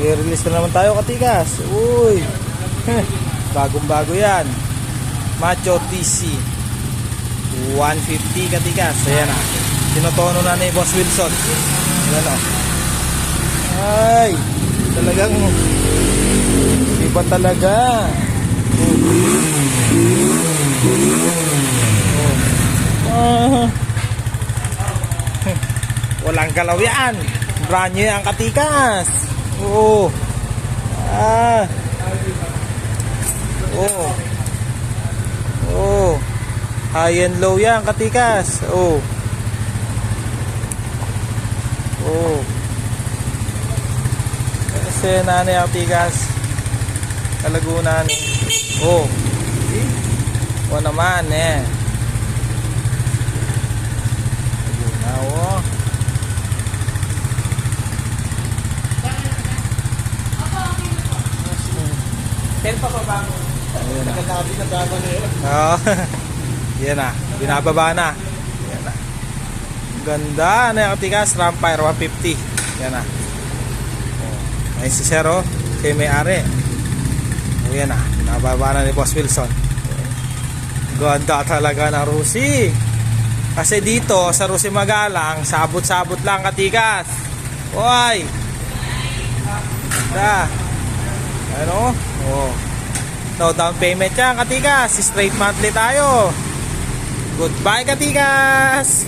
I-release na naman tayo, katikas. Uy. Bagong bago yan. Macho TC 150, katikas. Ayan na. Tinotono na ni Boss Wilson. Ayan o. Ay. Talagang iba talaga. Walang galaw yan. Brand new ang katikas. Oo. High and low yan, katikas. Kasi nanay ang katikas. Kalagunan. Naman eh. Ten pa ba bago? Nagkakabi na bago na yun. Yan na. Binababa na. Yan na. Ganda na yung katikas. Rampire 150. Yan na. Ayun si Zero. Kay may-ari. Yan na. Binababa na ni Boss Wilson. Ganda talaga na Rusi. Kasi dito sa Rusi Magalang, sabot-sabot lang katikas. Hoy. Ganda. Ano? No down payment yan, katikas. Straight monthly tayo. Goodbye, katikas.